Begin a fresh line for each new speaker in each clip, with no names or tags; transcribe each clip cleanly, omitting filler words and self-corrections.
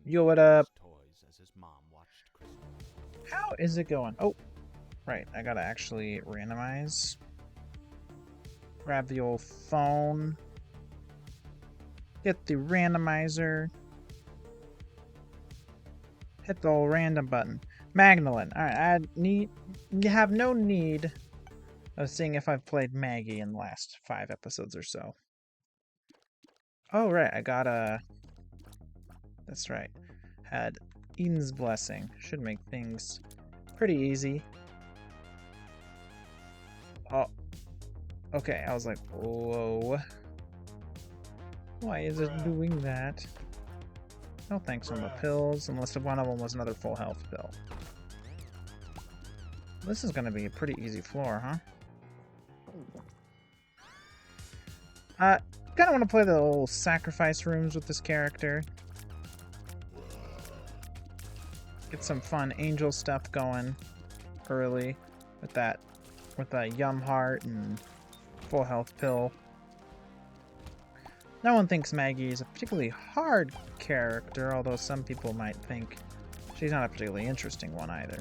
Yo, what up? How is it going? Oh, right. I gotta actually randomize. Grab the old phone. Get the randomizer. Hit the old random button. Magdalene. Alright, you have no need of seeing if I've played Maggy in the last 5 episodes or so. Oh, right. I got a... That's right. Had Eden's Blessing. Should make things pretty easy. Oh. Okay, I was like, whoa. Why is it doing that? No thanks on the pills, unless one of them was another full health pill. This is going to be a pretty easy floor, huh? Kind of want to play the little sacrifice rooms with this character. Get some fun angel stuff going early with the Yum Heart and full health pill. No one thinks Maggy is a particularly hard character, although some people might think she's not a particularly interesting one either.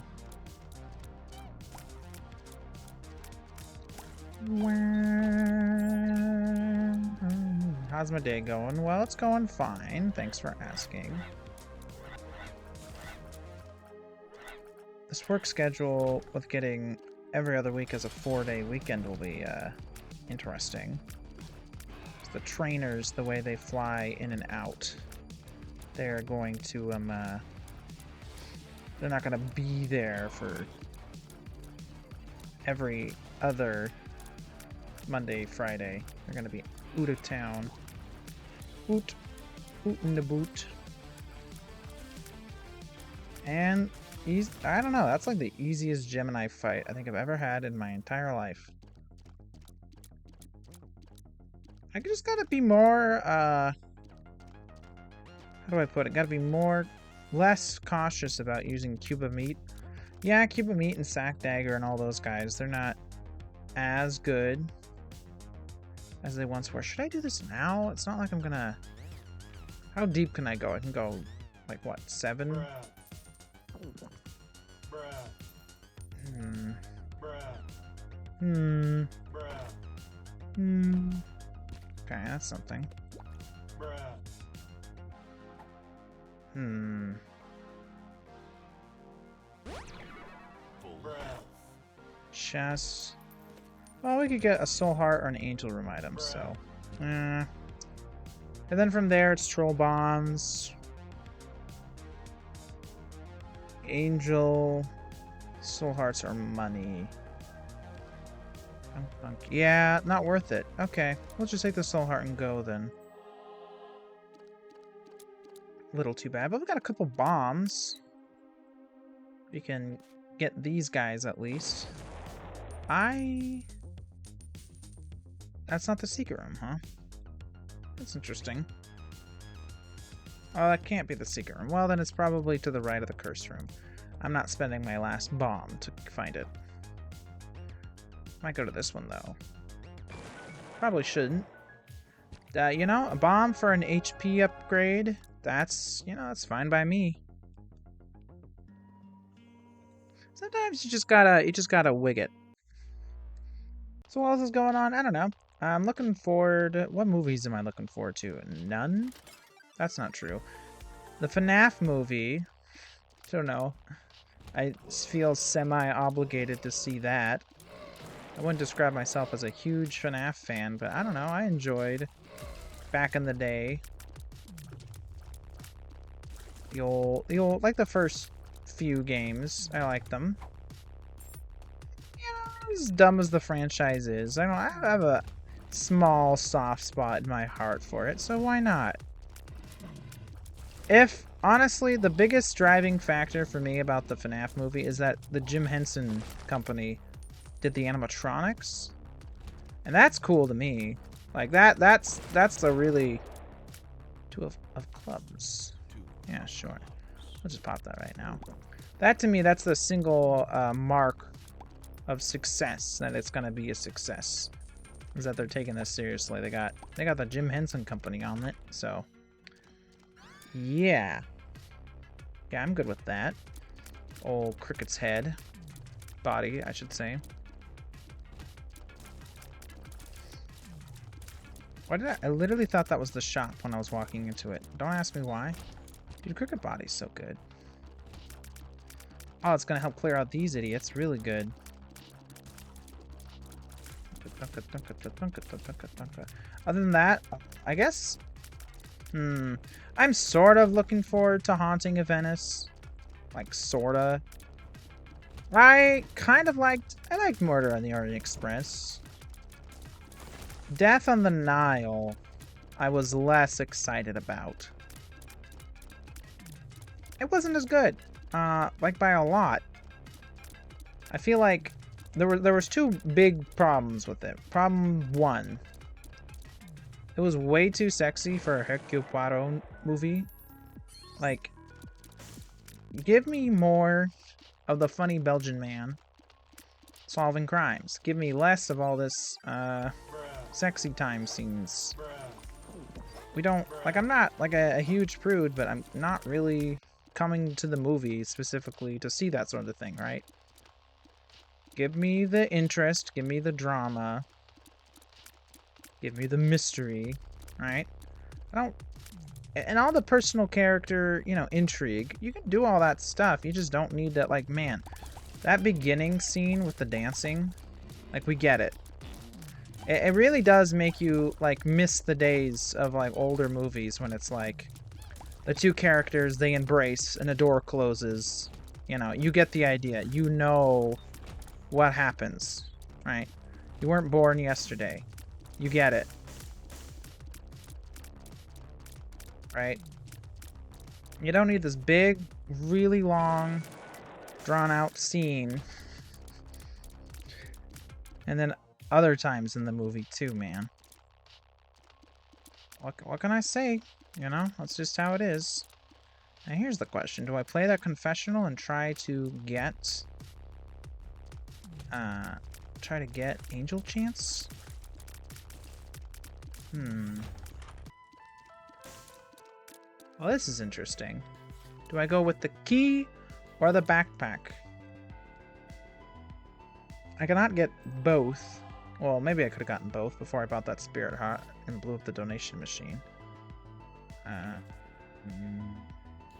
How's my day going? Well, it's going fine. Thanks for asking. This work schedule with getting every other week as a 4-day weekend will be interesting. The trainers, the way they fly in and out, they're going to they're not going to be there for every other Monday, Friday. They're going to be out of town. Oot in the boot. And I don't know, that's like the easiest Gemini fight I think I've ever had in my entire life. I just gotta be more, how do I put it? Gotta be less cautious about using Cuba Meat. Yeah, Cuba Meat and Sack Dagger and all those guys, they're not as good as they once were. Should I do this now? It's not like I'm gonna... How deep can I go? I can go, like, what, 7? Okay, that's something. Chess. Well, we could get a soul heart or an angel room item, so... And then from there, it's troll bombs. Angel. Soul hearts are money. Yeah, not worth it. Okay, we'll just take the soul heart and go then. A little too bad, but we got a couple bombs. We can get these guys at least. That's not the secret room, huh? That's interesting. Oh, that can't be the secret room. Well, then it's probably to the right of the curse room. I'm not spending my last bomb to find it. Might go to this one, though. Probably shouldn't. You know, a bomb for an HP upgrade, that's fine by me. Sometimes you just gotta wig it. So what else is going on? I don't know. I'm looking forward... What movies am I looking forward to? None? That's not true. The FNAF movie... I don't know. I feel semi-obligated to see that. I wouldn't describe myself as a huge FNAF fan, but I don't know. I enjoyed back in the day. The old, like the first few games. I like them. As dumb as the franchise is, I have a small soft spot in my heart for it, so why not? Honestly, the biggest driving factor for me about the FNAF movie is that the Jim Henson company did the animatronics, and that's cool to me. Like that's the really... 2 of clubs. Yeah, sure. We'll just pop that right now. That to me, that's the single mark of success, that it's gonna be a success, is that they're taking this seriously. They got the Jim Henson company on it, so Yeah. Yeah, I'm good with that. Old cricket's head. Body, I should say. Why did I literally thought that was the shop when I was walking into it. Don't ask me why. Dude, cricket body's so good. Oh, it's gonna help clear out these idiots. Really good. Other than that, I guess... I'm sort of looking forward to Haunting of Venice. Like, sorta. I liked Murder on the Orient Express. Death on the Nile, I was less excited about. It wasn't as good. Like by a lot. I feel like there was two big problems with it. Problem one, it was way too sexy for a Hercule Poirot movie. Like, give me more of the funny Belgian man solving crimes. Give me less of all this sexy time scenes. We don't, like, I'm not like a huge prude, but I'm not really coming to the movie specifically to see that sort of thing, right? Give me the interest, give me the drama, give me the mystery, right? I don't, and all the personal character, you know, intrigue. You can do all that stuff. You just don't need to, like, man, that beginning scene with the dancing, like, we get it. It really does make you, like, miss the days of, like, older movies when it's, like, the two characters, they embrace and a door closes. You know, you get the idea. You know what happens, right? You weren't born yesterday. You get it. Right? You don't need this big, really long, drawn-out scene. And then other times in the movie too, man. What can I say? You know, that's just how it is. Now here's the question. Do I play that confessional and try to get Angel Chance? Well, this is interesting. Do I go with the key or the backpack? I cannot get both. Well, maybe I could have gotten both before I bought that Spirit Heart and blew up the donation machine.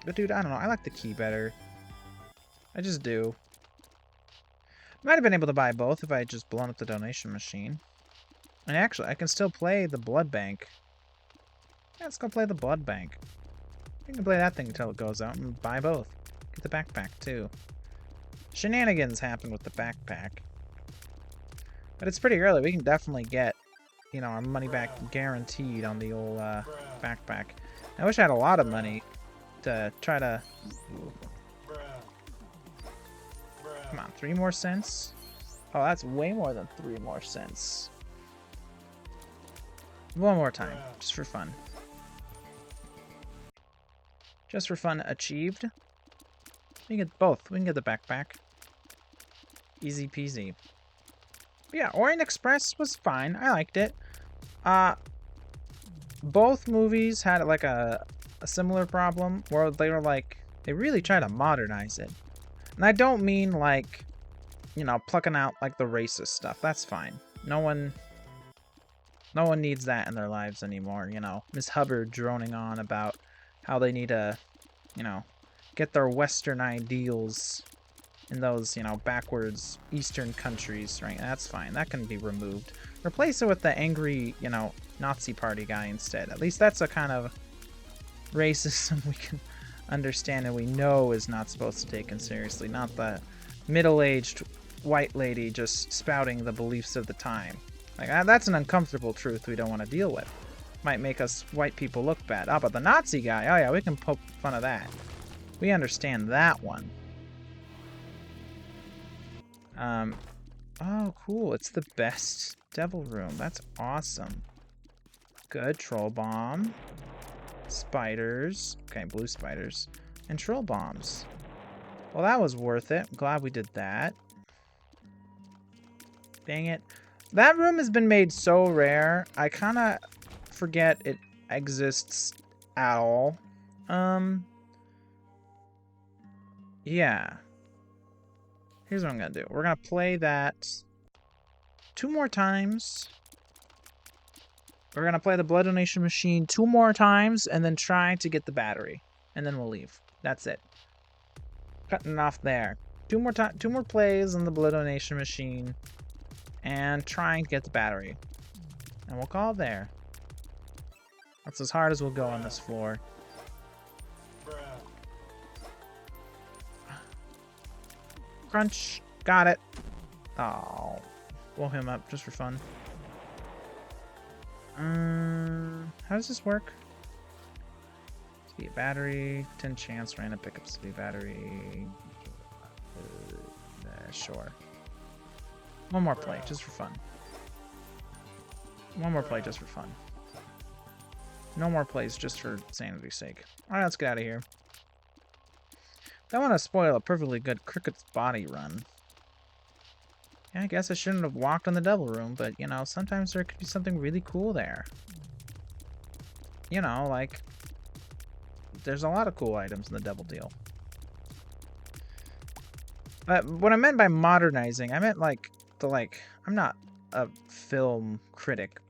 But dude, I don't know. I like the key better. I just do. Might have been able to buy both if I had just blown up the donation machine. And actually, I can still play the blood bank. Yeah, let's go play the blood bank. You can play that thing until it goes out and buy both. Get the backpack, too. Shenanigans happen with the backpack. But it's pretty early. We can definitely get, you know, our money back guaranteed on the old backpack. I wish I had a lot of money to try to... Come on, 3 more cents? Oh, that's way more than 3 more cents. One more time, just for fun. Just for fun, achieved. We can get both. We can get the backpack. Easy peasy. But yeah, Orient Express was fine. I liked it. Both movies had like a similar problem where they were like, they really try to modernize it. And I don't mean like, you know, plucking out like the racist stuff. That's fine. No one needs that in their lives anymore, you know. Miss Hubbard droning on about how they need to, you know, get their Western ideals in those, you know, backwards Eastern countries, right? That's fine. That can be removed. Replace it with the angry, you know, Nazi party guy instead. At least that's a kind of racism we can understand and we know is not supposed to be taken seriously. Not the middle-aged white lady just spouting the beliefs of the time. Like, that's an uncomfortable truth we don't want to deal with. Might make us white people look bad. Oh, but the Nazi guy, oh yeah, we can poke fun of that. We understand that one. Oh, cool. It's the best devil room. That's awesome. Good. Troll bomb. Spiders. Okay, blue spiders. And troll bombs. Well, that was worth it. I'm glad we did that. Dang it. That room has been made so rare, I kind of forget it exists at all. Yeah. Here's what I'm gonna do. We're gonna play that 2 more times. We're gonna play the blood donation machine 2 more times and then try to get the battery. And then we'll leave. That's it. Cutting off there. 2 more plays on the blood donation machine and trying to get the battery. And we'll call it there. That's as hard as we'll go on this floor. Crunch. Got it. Oh. Blow him up just for fun. How does this work? Speed battery. 10 chance random pickup speed battery. Sure. One more play just for fun. One more play just for fun. No more plays just for sanity's sake. Alright, let's get out of here. Don't want to spoil a perfectly good Cricket's body run. Yeah, I guess I shouldn't have walked in the devil room, but, you know, sometimes there could be something really cool there. You know, like, there's a lot of cool items in the devil deal. But what I meant by modernizing, I meant, like, I'm not a film critic.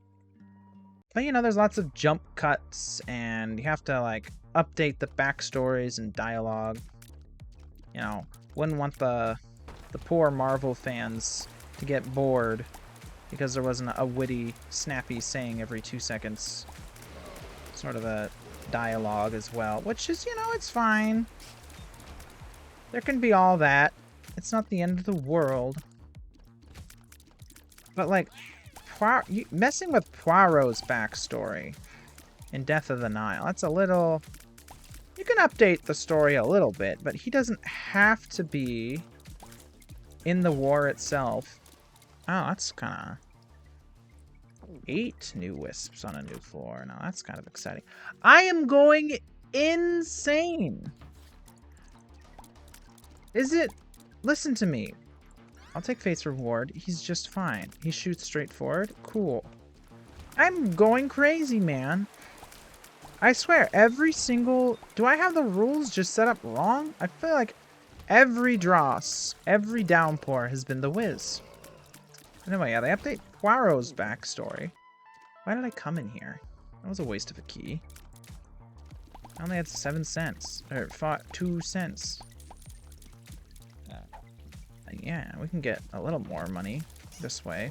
But, you know, there's lots of jump cuts, and you have to, like, update the backstories and dialogue. You know, wouldn't want the poor Marvel fans to get bored because there wasn't a witty, snappy saying every 2 seconds. Sort of a dialogue as well, which is, you know, it's fine. There can be all that. It's not the end of the world. But, like, messing with Poirot's backstory in Death of the Nile, that's a little... You can update the story a little bit, but he doesn't have to be in the war itself. Oh, that's kind of... 8 new wisps on a new floor. Now, that's kind of exciting. I am going insane! Is it... Listen to me. I'll take Fate's reward. He's just fine. He shoots straight forward. Cool. I'm going crazy, man. I swear, every single... Do I have the rules just set up wrong? I feel like every dross, every downpour has been the whiz. Anyway, yeah, they update Poirot's backstory. Why did I come in here? That was a waste of a key. I only had 7 cents. Or 2 cents. Yeah, we can get a little more money this way.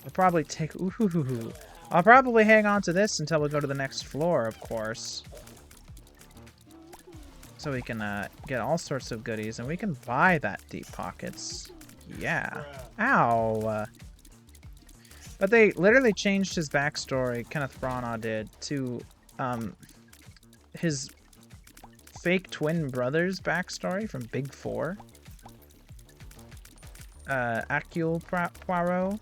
We'll probably take... Ooh, I'll probably hang on to this until we go to the next floor, of course. So we can get all sorts of goodies, and we can buy that deep pockets. Yeah. Ow! But they literally changed his backstory, Kenneth Branagh did, to his fake twin brother's backstory from Big Four. Hercule Poirot.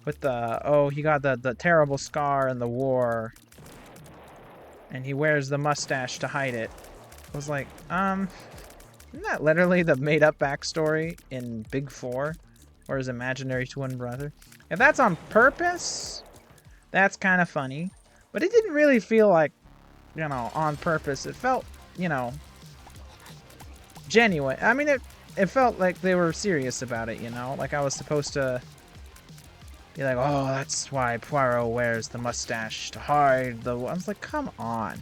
With the, oh, he got the terrible scar in the war. And he wears the mustache to hide it. I was like, isn't that literally the made-up backstory in Big Four? Or his imaginary twin brother? If that's on purpose, that's kind of funny. But it didn't really feel like, you know, on purpose. It felt, you know, genuine. I mean, it felt like they were serious about it, you know? Like I was supposed to be like, oh, that's why Poirot wears the mustache to hide the... I was like, come on.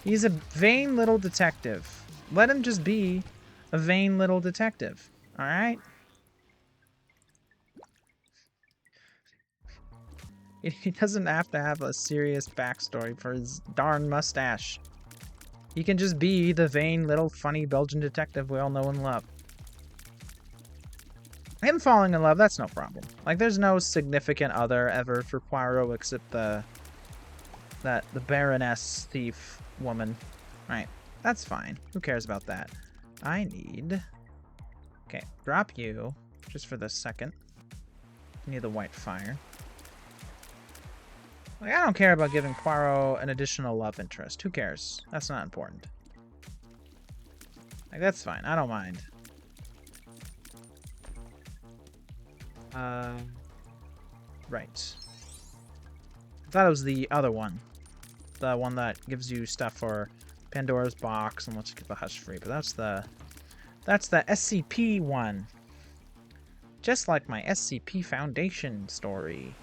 He's a vain little detective. Let him just be a vain little detective. Alright? He doesn't have to have a serious backstory for his darn mustache. He can just be the vain little funny Belgian detective we all know and love. Him falling in love, that's no problem. Like, there's no significant other ever for Poirot except the Baroness thief woman. Right, that's fine. Who cares about that? I need... Okay, drop you, just for the second. I need the white fire. Like, I don't care about giving Poirot an additional love interest. Who cares? That's not important. Like, that's fine. I don't mind. Right. I thought it was the other one. the one that gives you stuff for Pandora's box and lets you get the hush free. But that's the SCP one. Just like my SCP Foundation story.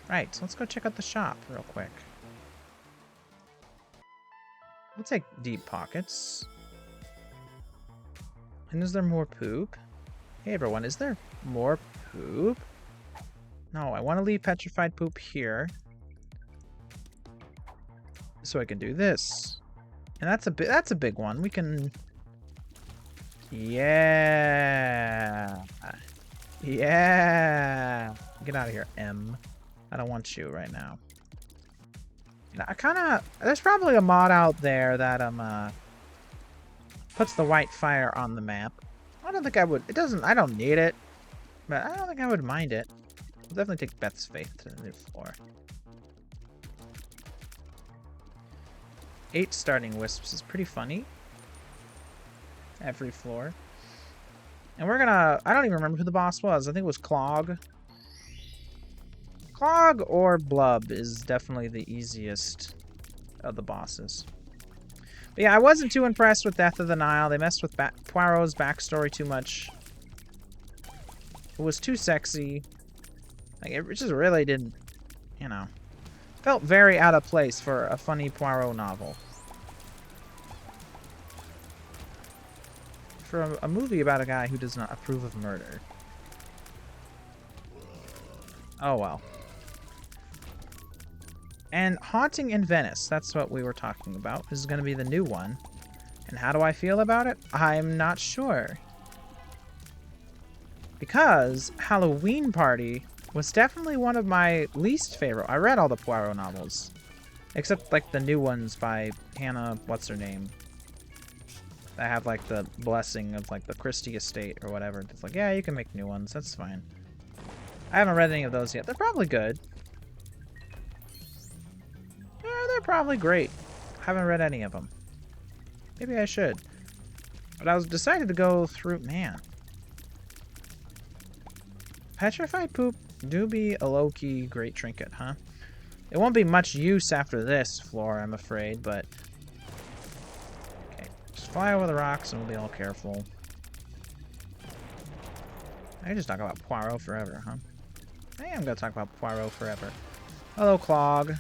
Right, so let's go check out the shop real quick. We'll take deep pockets. And is there more poop? Hey everyone, is there more poop? No, I want to leave petrified poop here. So I can do this. And that's a big one. We can... Yeah. Yeah. Get out of here, M. I don't want you right now. I kind of... There's probably a mod out there that puts the white fire on the map. I don't think I would... It doesn't... I don't need it. But I don't think I would mind it. I'll definitely take Beth's faith to the new floor. 8 starting wisps is pretty funny. Every floor. And we're gonna... I don't even remember who the boss was. I think it was Clog. Clog or Blub is definitely the easiest of the bosses. But yeah, I wasn't too impressed with Death of the Nile. They messed with Poirot's backstory too much. It was too sexy. Like, it just really didn't, you know... Felt very out of place for a funny Poirot novel. For a movie about a guy who does not approve of murder. Oh well. And Haunting in Venice, that's what we were talking about. This is going to be the new one. And how do I feel about it? I'm not sure. Because Halloween Party was definitely one of my least favorite. I read all the Poirot novels. Except, like, the new ones by Hannah, what's-her-name. That have, like, the blessing of, like, the Christie estate or whatever. It's like, yeah, you can make new ones. That's fine. I haven't read any of those yet. They're probably good. Yeah, they're probably great. Haven't read any of them. Maybe I should. But I was decided to go through... Man. Petrified poop do be a low-key great trinket, huh? It won't be much use after this floor, I'm afraid, but... Okay, just fly over the rocks and we'll be all careful. I can just talk about Poirot forever, huh? I am gonna talk about Poirot forever. Hello, Clog.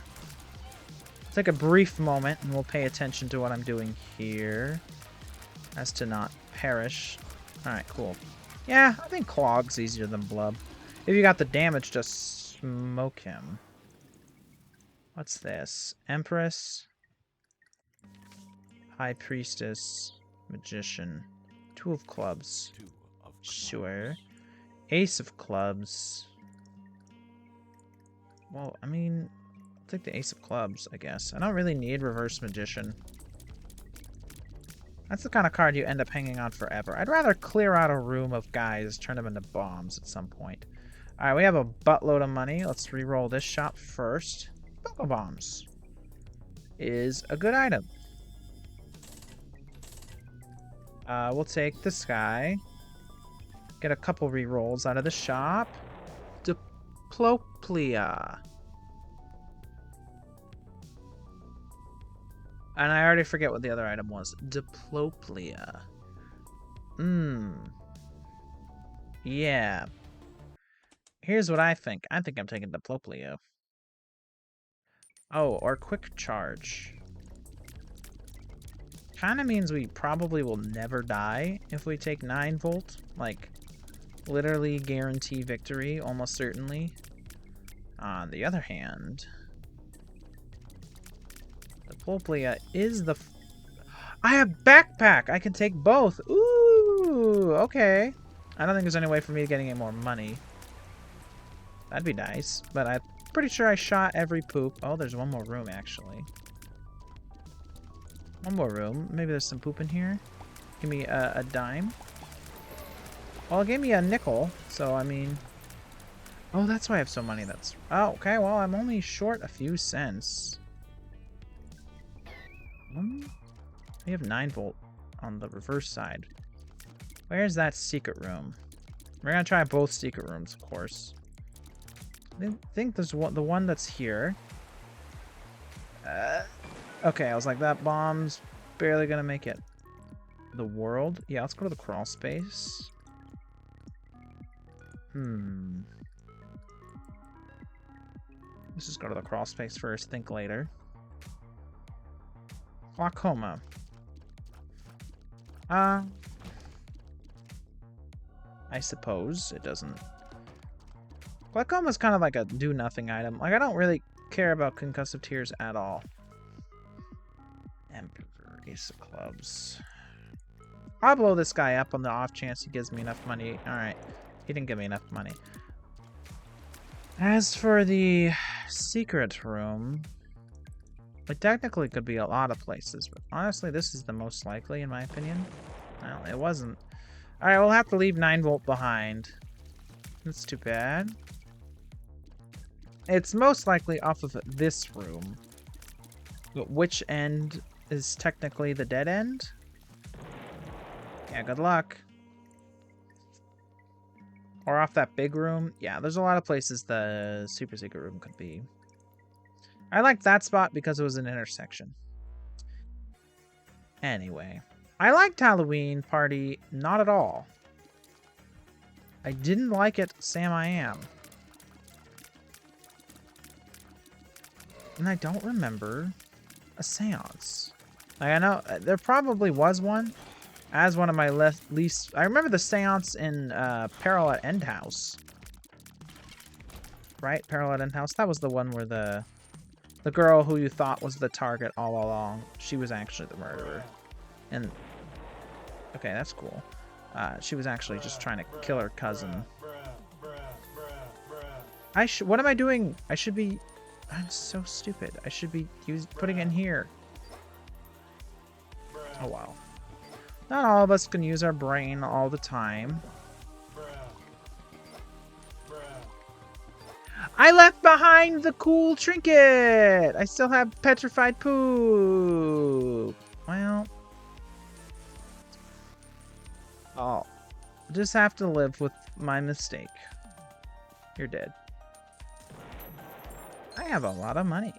Take a brief moment and we'll pay attention to what I'm doing here. As to not perish. Alright, cool. Yeah, I think Clog's easier than Blub. If you got the damage, just smoke him. What's this? Empress. High Priestess. Magician. 2 of clubs. Sure. Ace of clubs. Well, I mean, I'll take the Ace of clubs, I guess. I don't really need Reverse Magician. That's the kind of card you end up hanging on forever. I'd rather clear out a room of guys, turn them into bombs at some point. Alright, we have a buttload of money. Let's re-roll this shop first. Pogo Bombs is a good item. We'll take this guy. Get a couple re-rolls out of the shop. Diplopia. And I already forget what the other item was. Diplopia. Yeah. Here's what I think. I think I'm taking Diplopia. Oh, or Quick Charge. Kind of means we probably will never die if we take 9 volt. Like, literally guarantee victory, almost certainly. On the other hand... Diplopia is the... I have Backpack! I can take both! Ooh, okay. I don't think there's any way for me to get any more money. That'd be nice. But I'm pretty sure I shot every poop. Oh, there's one more room, actually. One more room. Maybe there's some poop in here. Give me a dime. Well, it gave me a nickel, so I mean... Oh, that's why I have so many. That's... Oh, okay, well, I'm only short a few cents. We have 9 volt on the reverse side. Where's that secret room? We're gonna try both secret rooms, of course. I think there's the one that's here. Okay, I was like, that bomb's barely gonna make it. The world? Yeah, let's go to the crawl space. Let's just go to the crawl space first, think later. Glaucoma. I suppose it doesn't. Glaucoma's kind of like a do-nothing item. Like, I don't really care about concussive tears at all. Emperor, Ace of Clubs. I'll blow this guy up on the off chance he gives me enough money. Alright, he didn't give me enough money. As for the secret room, it technically could be a lot of places, but honestly, this is the most likely, in my opinion. Well, it wasn't. Alright, we'll have to leave 9-volt behind. That's too bad. It's most likely off of this room. But which end is technically the dead end? Yeah, good luck. Or off that big room. Yeah, there's a lot of places the super secret room could be. I liked that spot because it was an intersection. Anyway. I liked Halloween Party not at all. I didn't like it, Sam I Am. And I don't remember a seance. Like, I know there probably was one. As one of my least... I remember the seance in Peril at End House. Right? Peril at End House? That was the one where the girl who you thought was the target all along, she was actually the murderer. And... okay, that's cool. She was actually just trying to kill her cousin. What am I doing? I should be... I'm so stupid. I should be putting in here. Oh, wow. Not all of us can use our brain all the time. I left behind the cool trinket! I still have petrified poop. Well... I'll just have to live with my mistake. You're dead. I have a lot of money.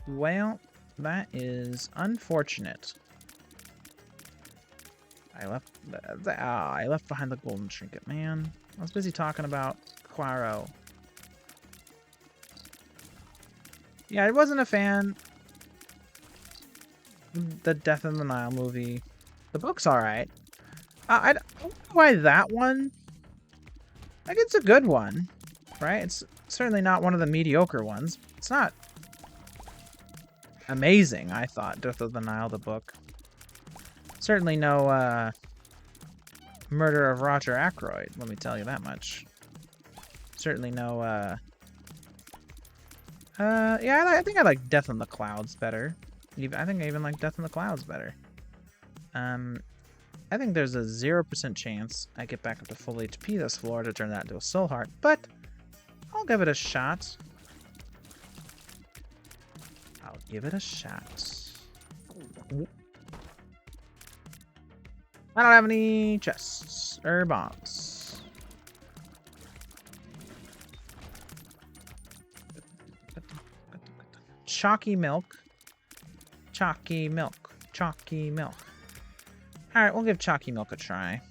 Well, that is unfortunate. I left behind the golden trinket, man. I was busy talking about Poirot. Yeah, I wasn't a fan. The Death in the Nile movie. The book's alright. I don't know why that one. Like, it's a good one. Right? It's certainly not one of the mediocre ones. It's not amazing, I thought, Death of the Nile, the book. Certainly no, Murder of Roger Ackroyd, let me tell you that much. Certainly no, yeah, I think I like Death in the Clouds better. I think I even like Death in the Clouds better. I think there's a 0% chance I get back up to full HP this floor to turn that into a soul heart, but I'll give it a shot. I'll give it a shot. I don't have any chests or bombs. Chalky milk. Chalky milk. Chalky milk. Alright, we'll give chalky milk a try.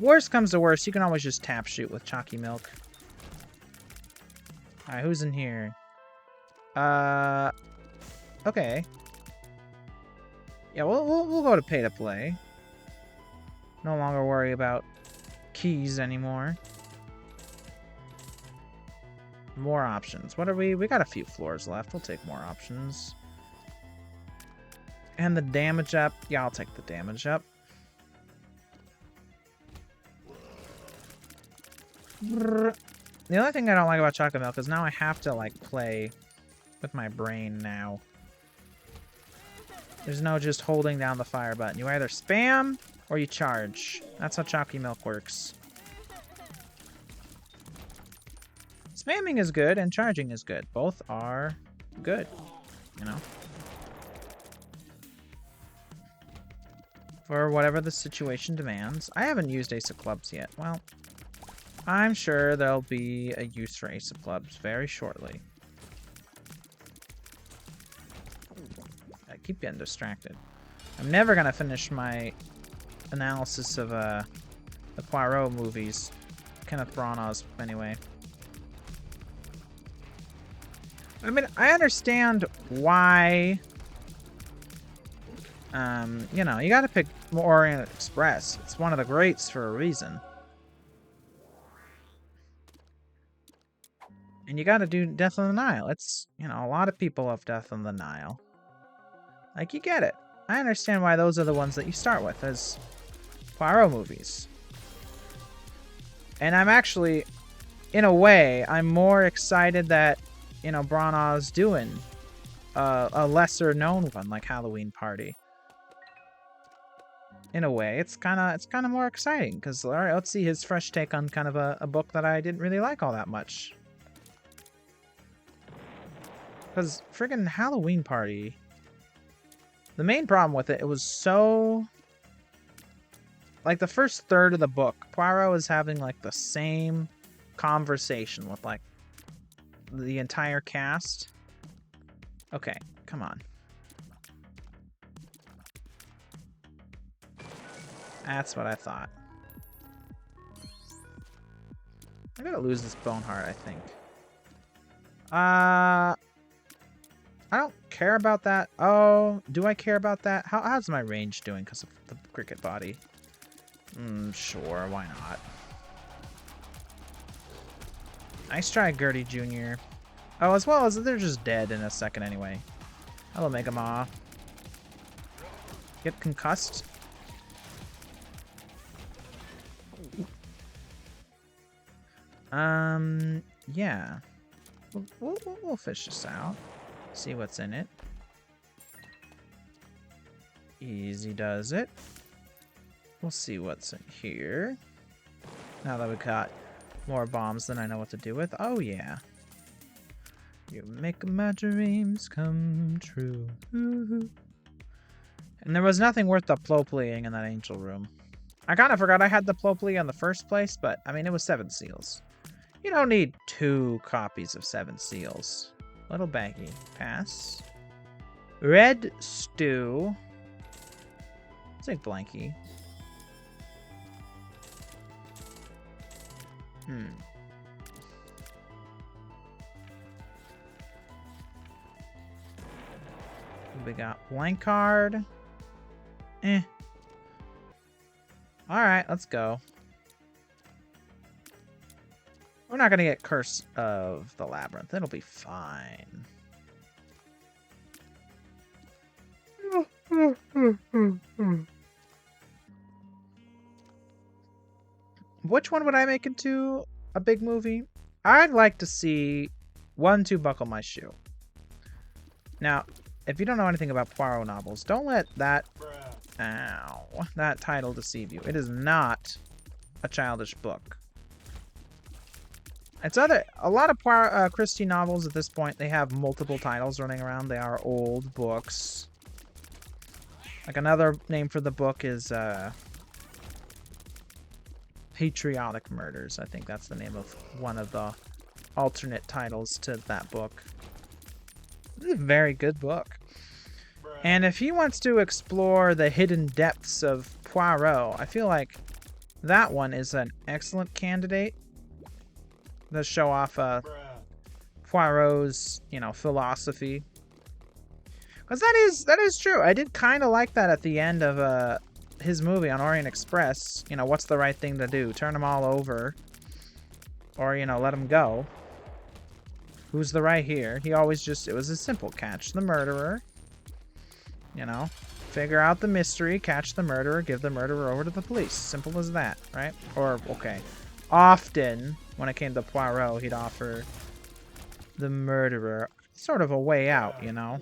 Worst comes to worst, you can always just tap shoot with chalky milk. Alright, who's in here? Okay. Yeah, we'll go to pay to play. No longer worry about keys anymore. More options. What are we? We got a few floors left. We'll take more options. And the damage up. Yeah, I'll take the damage up. The only thing I don't like about chocolate milk is now I have to, like, play with my brain now. There's no just holding down the fire button. You either spam or you charge. That's how chalky milk works. Spamming is good and charging is good. Both are good, you know? For whatever the situation demands. I haven't used Ace of Clubs yet. Well, I'm sure there'll be a use for Ace of Clubs very shortly. I keep getting distracted. I'm never gonna finish my analysis of the Poirot movies. Kenneth Branagh's, anyway. I mean, I understand why. You know, you gotta pick Orient Express. It's one of the greats for a reason. And you gotta do Death on the Nile. It's, you know, a lot of people love Death on the Nile. Like, you get it. I understand why those are the ones that you start with as Poirot movies. And I'm actually, in a way, I'm more excited that, you know, Branagh's doing a lesser known one like Halloween Party. In a way, it's kind of more exciting because, all right, let's see his fresh take on kind of a book that I didn't really like all that much. Because friggin' Halloween Party, the main problem with it was so, like, the first third of the book, Poirot is having like the same conversation with like the entire cast. Okay, come on. That's what I thought. I'm gonna lose this bone heart, I think. I don't care about that. Oh, do I care about that? How's my range doing because of the cricket body? Sure, why not? Nice try, Gertie Jr. Oh, as well as they're just dead in a second anyway. Hello, Mega Ma. Get concussed. Yeah. We'll fish this out. See what's in it. Easy does it. We'll see what's in here. Now that we've got more bombs than I know what to do with. Oh, yeah. You make my dreams come true. And there was nothing worth the ploplaying in that angel room. I kind of forgot I had the plopley in the first place, but, I mean, it was 7 seals. You don't need 2 copies of 7 seals. Little baggy. Pass. Red stew. Let's take blankie. We got blank card. Alright, let's go. We're not gonna get Curse of the Labyrinth. It'll be fine. Which one would I make into a big movie? I'd like to see 1, 2 Buckle My Shoe. Now, if you don't know anything about Poirot novels, don't let that that title deceive you. It is not a childish book. It's a lot of Christie novels at this point, they have multiple titles running around. They are old books. Like, another name for the book is Patriotic Murders. I think that's the name of one of the alternate titles to that book. This is a very good book. And if he wants to explore the hidden depths of Poirot, I feel like that one is an excellent candidate to show off Poirot's, you know, philosophy. Because that is true. I did kind of like that at the end of his movie on Orient Express. You know, what's the right thing to do? Turn them all over. Or, you know, let them go. Who's the right here? He always just, it was a simple catch the murderer. You know, figure out the mystery, catch the murderer, give the murderer over to the police. Simple as that, right? Or, okay. Often, when it came to Poirot, he'd offer the murderer sort of a way out, you know?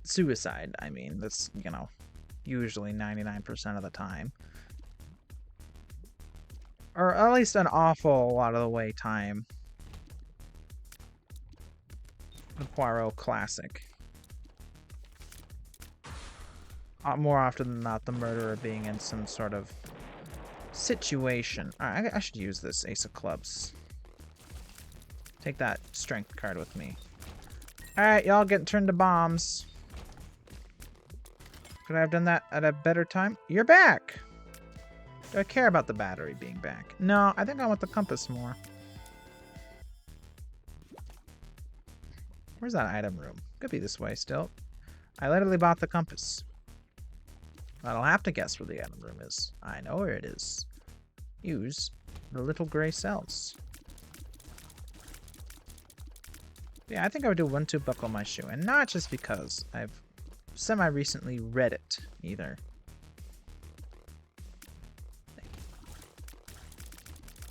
Suicide, I mean, that's, you know, usually 99% of the time. Or at least an awful lot of the way time. The Poirot classic. More often than not, the murderer being in some sort of Situation. Alright, I should use this Ace of Clubs. Take that strength card with me. Alright, y'all getting turned to bombs. Could I have done that at a better time? You're back! Do I care about the battery being back? No, I think I want the compass more. Where's that item room? Could be this way still. I literally bought the compass. I don't have to guess where the item room is. I know where it is. Use the little gray cells. Yeah, I think I would do 1-2 buckle my shoe. And not just because I've semi-recently read it, either.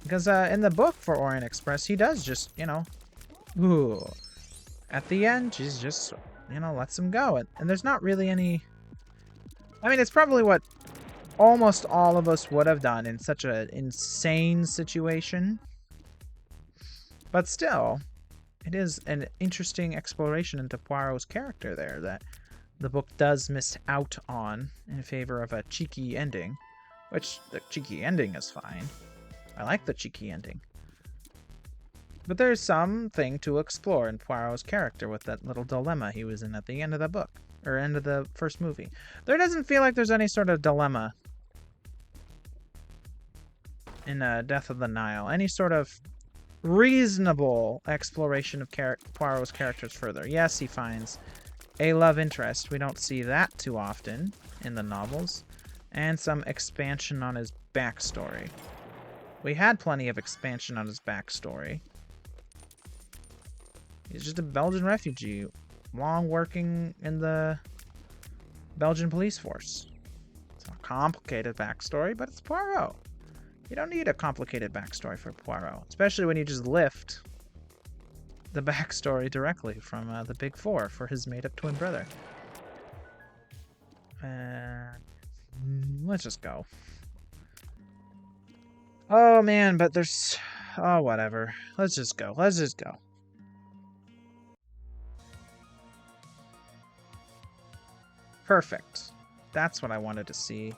Because in the book for Orient Express, he does just, you know, ooh. At the end, she's just, you know, lets him go. And there's not really any... I mean, it's probably what almost all of us would have done in such an insane situation. But still, it is an interesting exploration into Poirot's character there that the book does miss out on in favor of a cheeky ending. Which, the cheeky ending is fine. I like the cheeky ending. But there's something to explore in Poirot's character with that little dilemma he was in at the end of the book. Or end of the first movie. There doesn't feel like there's any sort of dilemma in Death of the Nile. Any sort of reasonable exploration of Poirot's characters further. Yes, he finds a love interest. We don't see that too often in the novels. And some expansion on his backstory. We had plenty of expansion on his backstory. He's just a Belgian refugee. Long working in the Belgian police force. It's a complicated backstory, but it's Poirot. You don't need a complicated backstory for Poirot, especially when you just lift the backstory directly from the Big Four for his made-up twin brother. Let's just go. Oh man, but there's... Oh, whatever. Let's just go. Let's just go. Perfect. That's what I wanted to see.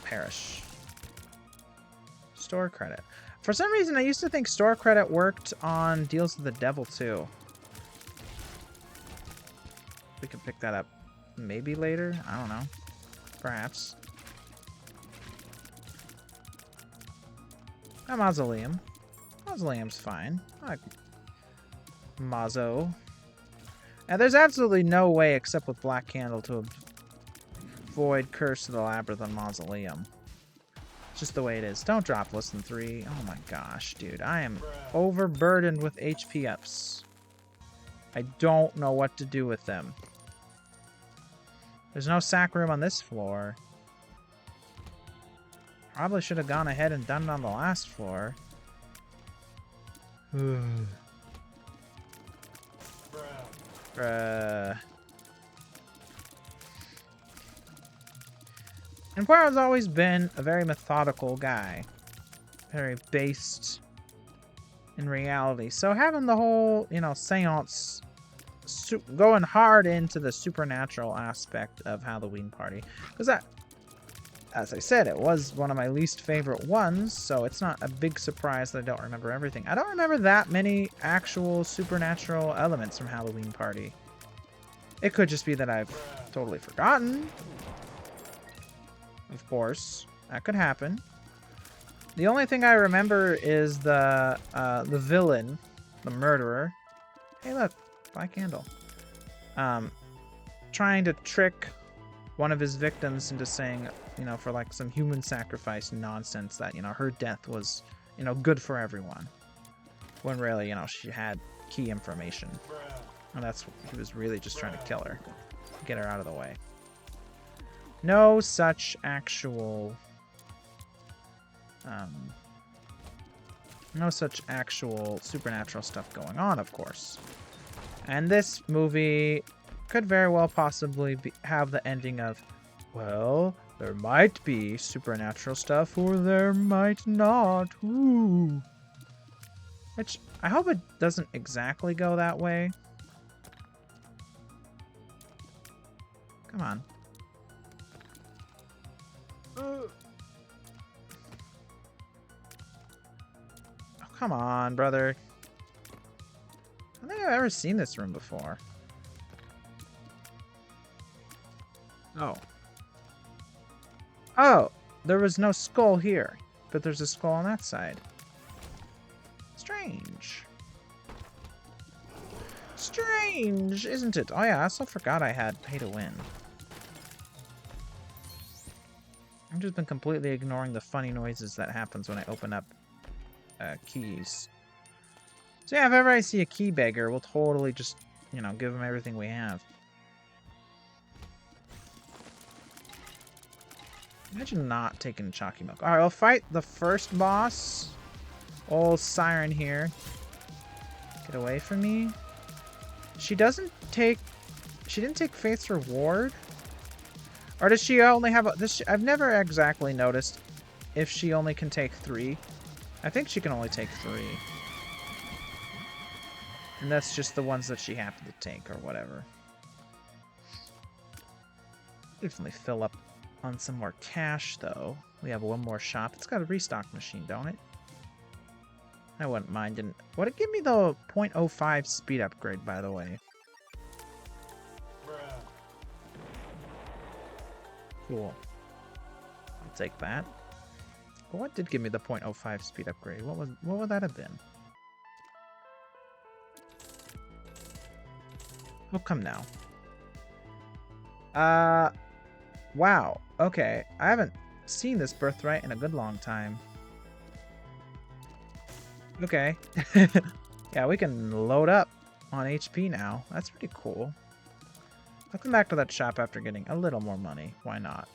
Perish. Store credit. For some reason, I used to think store credit worked on Deals with the Devil, too. We could pick that up maybe later? I don't know. Perhaps. A mausoleum. Mausoleum's fine. I like Mauso. And there's absolutely no way except with Black Candle to avoid Curse of the Labyrinth and Mausoleum. It's just the way it is. Don't drop less than 3. Oh my gosh, dude. I am overburdened with HP ups. I don't know what to do with them. There's no sack room on this floor. Probably should have gone ahead and done it on the last floor. And Poirot's always been a very methodical guy. Very based in reality. So having the whole, you know, seance going hard into the supernatural aspect of Halloween Party. Because that, as I said, it was one of my least favorite ones, so it's not a big surprise that I don't remember everything. I don't remember that many actual supernatural elements from Halloween Party. It could just be that I've totally forgotten. Of course, that could happen. The only thing I remember is the villain, the murderer. Hey, look, Black Candle. Trying to trick one of his victims into saying, you know, for like some human sacrifice nonsense that, you know, her death was, you know, good for everyone. When really, you know, she had key information. And that's what he was really just trying to kill her. Get her out of the way. No such actual... no such actual supernatural stuff going on, of course. And this movie could very well possibly have the ending of, well, there might be supernatural stuff or there might not. Ooh. Which, I hope it doesn't exactly go that way. Come on. Oh, come on, brother. I don't think I've ever seen this room before. Oh. Oh, there was no skull here, but there's a skull on that side. Strange. Strange, isn't it? Oh yeah, I also forgot I had pay to win. I've just been completely ignoring the funny noises that happens when I open up keys. So yeah, if ever I see a key beggar, we'll totally just, you know, give him everything we have. Imagine not taking chalky milk. Alright, we'll fight the first boss. Old Siren here. Get away from me. She didn't take Faith's reward? Or does she only have I've never exactly noticed if she only can take 3. I think she can only take 3. And that's just the ones that she happened to take or whatever. Definitely fill up on some more cash though. We have one more shop. It's got a restock machine, don't it? I wouldn't mind. And would it give me the 0.05 speed upgrade, by the way? Cool. I'll take that. But what did give me the 0.05 speed upgrade? What would that have been? Oh, come now. Wow. Okay. I haven't seen this birthright in a good long time. Okay. Yeah, we can load up on HP now. That's pretty cool. I'll come back to that shop after getting a little more money. Why not?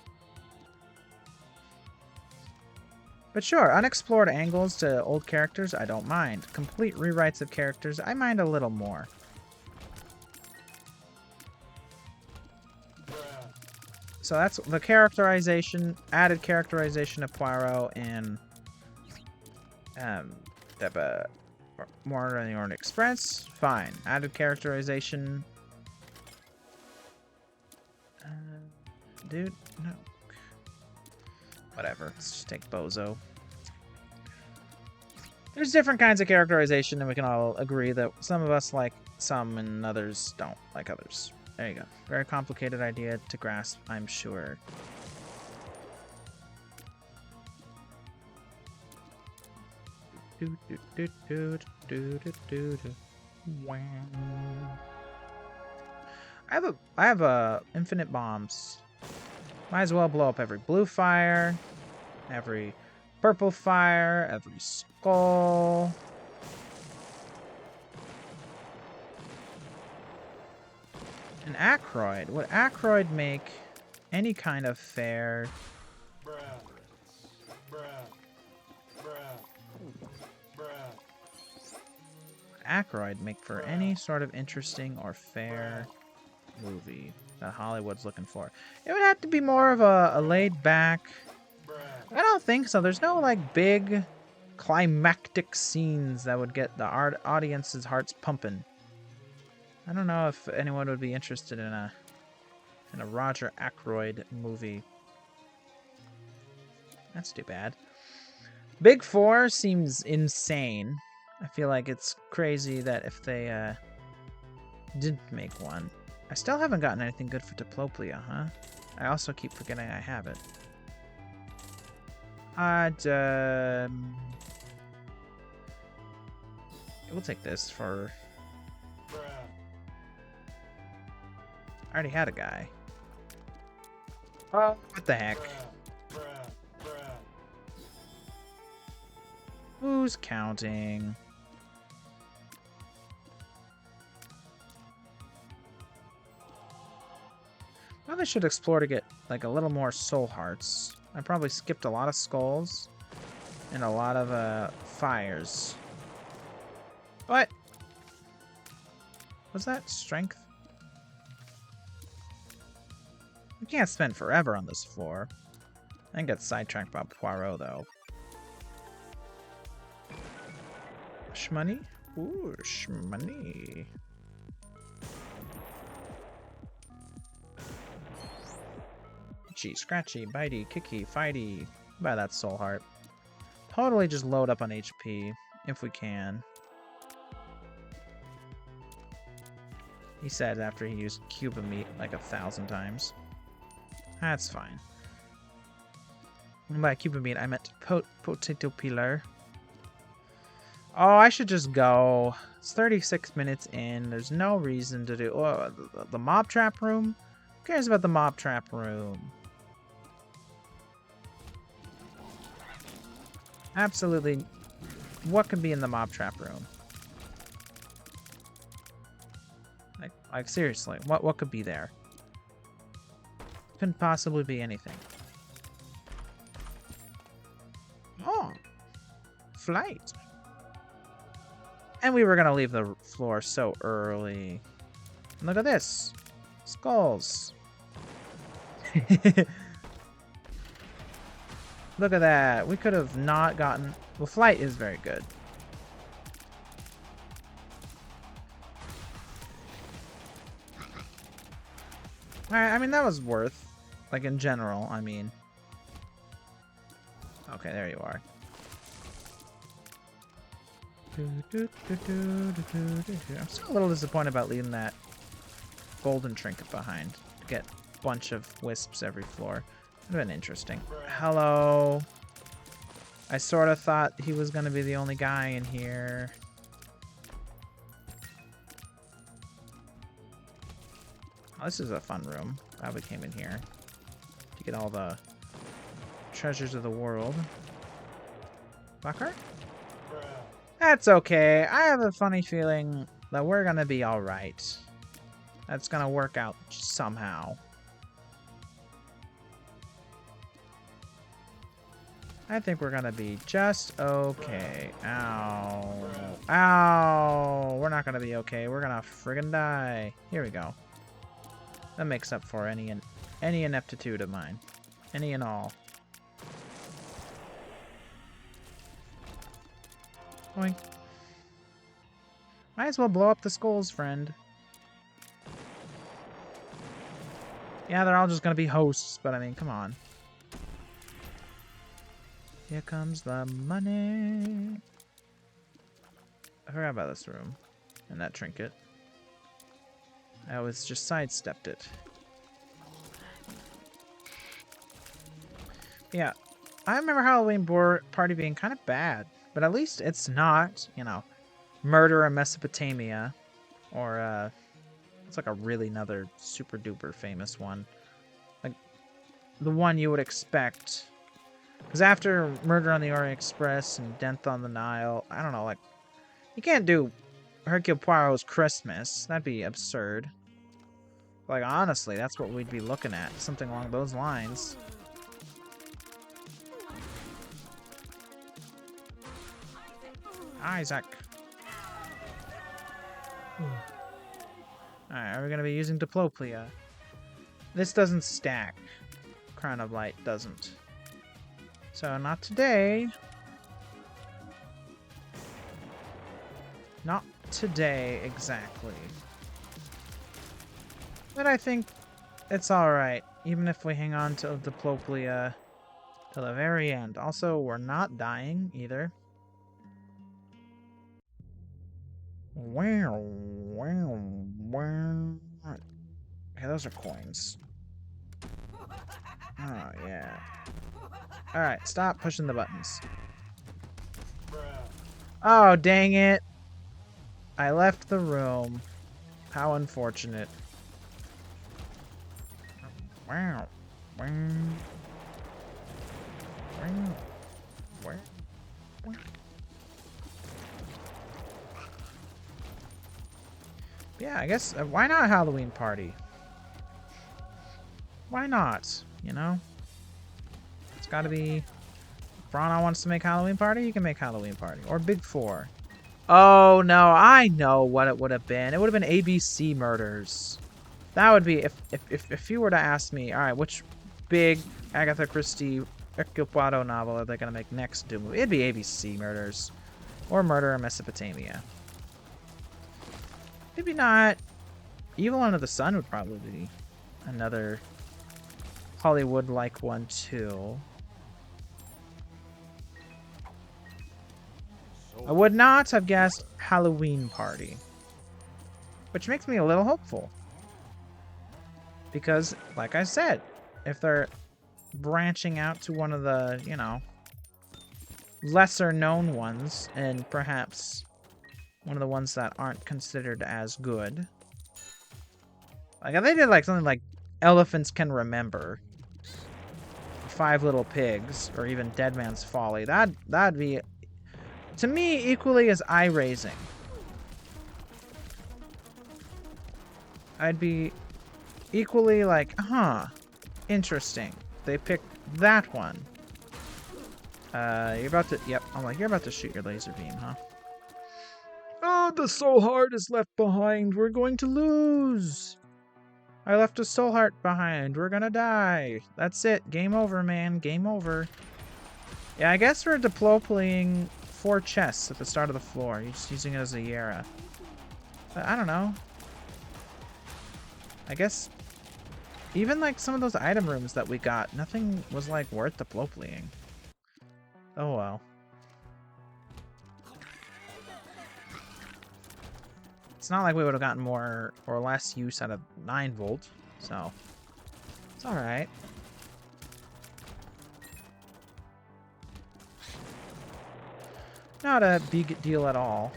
But sure, unexplored angles to old characters, I don't mind. Complete rewrites of characters, I mind a little more. So that's the characterization, added characterization of Poirot in More on the Orient Express. Fine. Added characterization. Dude, no. Whatever. Let's just take Bozo. There's different kinds of characterization, and we can all agree that some of us like some and others don't like others. There you go. Very complicated idea to grasp, I'm sure. I have infinite bombs. Might as well blow up every blue fire, every purple fire, every skull. An Ackroyd. Would Ackroyd make any kind of fair? Ackroyd make for any sort of interesting or fair movie that Hollywood's looking for? It would have to be more of a laid back. I don't think so. There's no like big climactic scenes that would get the audience's hearts pumping. I don't know if anyone would be interested in a Roger Ackroyd movie. That's too bad. Big 4 seems insane. I feel like it's crazy that if they didn't make one. I still haven't gotten anything good for Diplopia, huh? I also keep forgetting I have it. We'll take this for... I already had a guy. Oh, what the heck? Who's counting? Well, they should explore to get like a little more soul hearts. I probably skipped a lot of skulls and a lot of fires. What? Was that strength? We can't spend forever on this floor. I think that's sidetracked by Poirot though. Shmoney? Ooh, shmoney. itchy, scratchy, bitey, kicky, fighty. Buy that soul heart. Totally just load up on HP if we can. He said after he used cube of meat like 1,000 times. That's fine. And by cube of meat, I meant potato peeler. Oh, I should just go. It's 36 minutes in. There's no reason to do... Oh, the mob trap room? Who cares about the mob trap room? Absolutely. What could be in the mob trap room? Like seriously, what could be there? Couldn't possibly be anything. Oh, flight. And we were gonna leave the floor so early. And look at this, skulls. Look at that. We could have not gotten. Well, flight is very good. Alright, I mean, that was worth, like, in general, I mean. Okay, there you are. I'm still a little disappointed about leaving that golden trinket behind to get a bunch of wisps every floor. Would have been interesting. Hello. I sort of thought he was going to be the only guy in here. Oh, this is a fun room. Glad we came in here to get all the treasures of the world. Blackheart? That's okay. I have a funny feeling that we're gonna be alright. That's gonna work out somehow. I think we're gonna be just okay. Ow. Ow! We're not gonna be okay. We're gonna friggin' die. Here we go. That makes up for any ineptitude of mine. Any and all. Boink. Might as well blow up the skulls, friend. Yeah, they're all just gonna be hosts, but I mean, come on. Here comes the money. I forgot about this room and that trinket. I was just sidestepped it. Yeah, I remember Halloween party being kind of bad, but at least it's not, you know, Murder in Mesopotamia, or it's like a really another super duper famous one, like the one you would expect, because after Murder on the Orient Express and Death on the Nile, I don't know, like you can't do Hercule Poirot's Christmas. That'd be absurd. Like, honestly, that's what we'd be looking at. Something along those lines. Isaac. Alright, are we going to be using Diplopia? This doesn't stack. Crown of Light doesn't. So, not today. Not today, exactly. But I think it's alright, even if we hang on to Diplopia till the very end. Also, we're not dying, either. Wow, wow, wow. Okay, those are coins. Oh, yeah. Alright, stop pushing the buttons. Oh, dang it. I left the room. How unfortunate. Wow. Wow. Wow. Wow. Wow. Yeah, I guess, why not Halloween party? Why not? You know? It's gotta be... If Branagh wants to make Halloween party, you can make Halloween party. Or Big Four. Oh, no, I know what it would have been. It would have been ABC Murders. That would be, if you were to ask me, alright, which big Agatha Christie Hercule Poirot novel are they going to make next Doom movie? It'd be ABC Murders. Or Murder in Mesopotamia. Maybe not. Evil Under the Sun would probably be another probably would like one too. I would not have guessed Halloween Party, which makes me a little hopeful. Because, like I said, if they're branching out to one of the, you know, lesser known ones, and perhaps one of the ones that aren't considered as good. Like, if they did like something like Elephants Can Remember, Five Little Pigs, or even Dead Man's Folly, that'd be, to me, equally as eye-raising. I'd be equally like, huh, interesting. They picked that one. You're about to, yep, I'm like, you're about to shoot your laser beam, huh? Oh, the soul heart is left behind. We're going to lose. I left a soul heart behind. We're gonna die. That's it. Game over, man. Game over. Yeah, I guess we're deploying 4 chests at the start of the floor. You're just using it as a Yara. But I don't know. I guess even like some of those item rooms that we got, nothing was like worth deploying. Oh well. It's not like we would have gotten more or less use out of 9 volt, so it's alright. Not a big deal at all.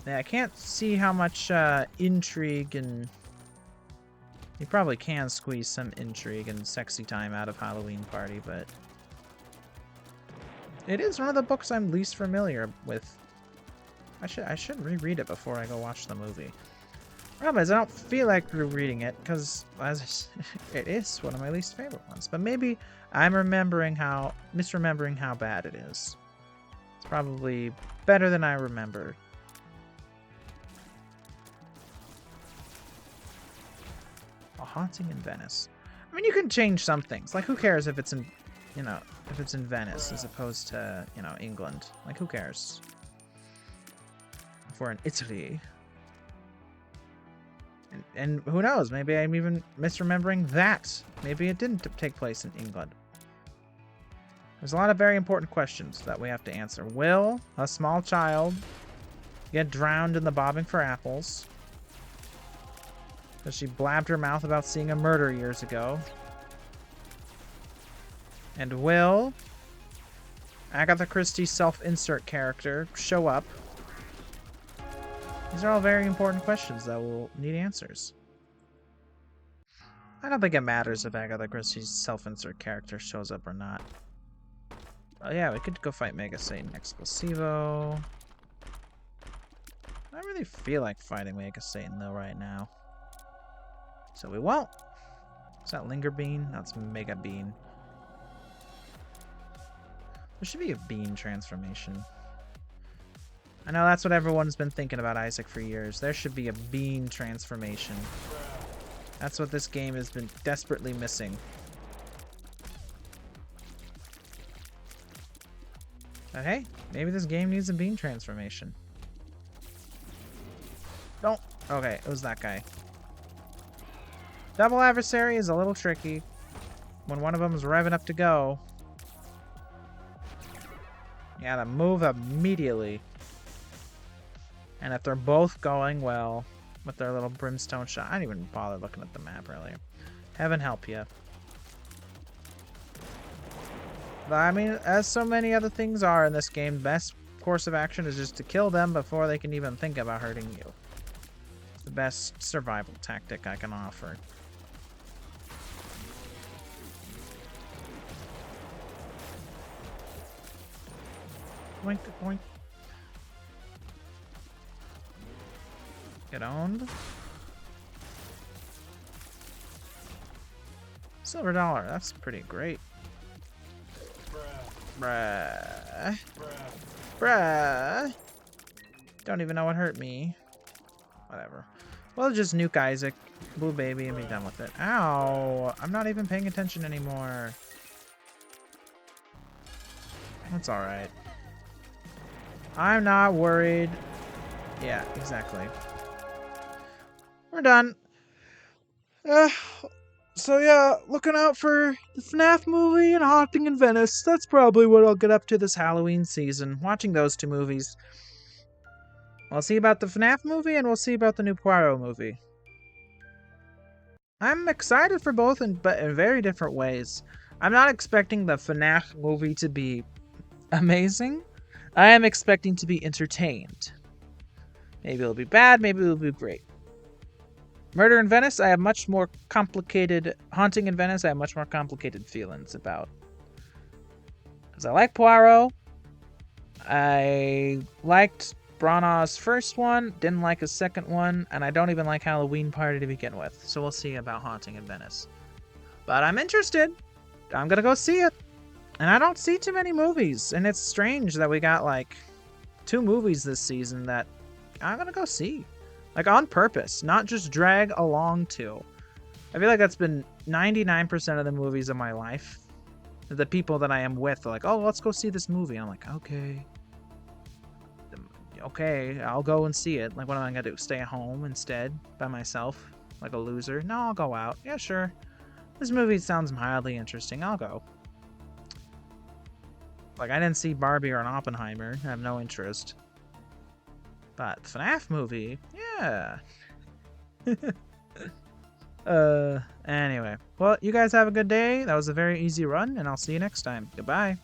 Yeah, I can't see how much intrigue and... You probably can squeeze some intrigue and sexy time out of Halloween Party, but... It is one of the books I'm least familiar with. I should reread it before I go watch the movie. Problem is, I don't feel like rereading it, because it is one of my least favorite ones. But maybe I'm misremembering how bad it is. It's probably better than I remember. A haunting in Venice. I mean, you can change some things. Like, who cares if it's in, you know, if it's in Venice as opposed to, you know, England? Like, who cares? If we're in Italy. And who knows? Maybe I'm even misremembering that. Maybe it didn't take place in England. There's a lot of very important questions that we have to answer. Will a small child get drowned in the bobbing for apples? Because she blabbed her mouth about seeing a murder years ago. And will Agatha Christie's self-insert character show up? These are all very important questions that will need answers. I don't think it matters if Agatha Christie's self-insert character shows up or not. Oh yeah, we could go fight Mega Satan Exclusivo. I don't really feel like fighting Mega Satan though right now. So we won't. Is that Linger Bean? That's Mega Bean. There should be a Bean transformation. I know that's what everyone's been thinking about Isaac for years. There should be a Bean transformation. That's what this game has been desperately missing. But hey, maybe this game needs a Bean transformation. Don't. Okay, it was that guy. Double adversary is a little tricky when one of them is revving up to go. You gotta move immediately. And if they're both going well with their little brimstone shot, I didn't even bother looking at the map earlier. Heaven help you. But I mean, as so many other things are in this game, the best course of action is just to kill them before they can even think about hurting you. It's the best survival tactic I can offer. Boink, boink. Get owned. Silver dollar, that's pretty great. Bruh. Bruh. Don't even know what hurt me. Whatever. We'll just nuke Isaac, Blue Baby, and be done with it. Ow! I'm not even paying attention anymore. That's alright. I'm not worried. Yeah, exactly. We're done. Uh, so yeah, looking out for the FNAF movie and Haunting in Venice. That's probably what I'll get up to this Halloween season. Watching those two movies. We'll see about the FNAF movie and we'll see about the new Poirot movie. I'm excited for both, but in very different ways. I'm not expecting the FNAF movie to be amazing. I am expecting to be entertained. Maybe it'll be bad, maybe it'll be great. Murder in Venice, I have much more complicated... Haunting in Venice, I have much more complicated feelings about. Because I like Poirot. I liked Branagh's first one, didn't like his second one, and I don't even like Halloween Party to begin with. So we'll see about Haunting in Venice. But I'm interested. I'm gonna go see it. And I don't see too many movies, and it's strange that we got, like, 2 movies this season that I'm gonna go see. Like, on purpose, not just drag along to. I feel like that's been 99% of the movies of my life. The people that I am with are like, oh, let's go see this movie. And I'm like, okay. Okay, I'll go and see it. Like, what am I gonna do? Stay at home instead? By myself? Like a loser? No, I'll go out. Yeah, sure. This movie sounds mildly interesting. I'll go. Like, I didn't see Barbie or an Oppenheimer. I have no interest. But FNAF movie? Yeah. Anyway. Well, you guys have a good day. That was a very easy run, and I'll see you next time. Goodbye.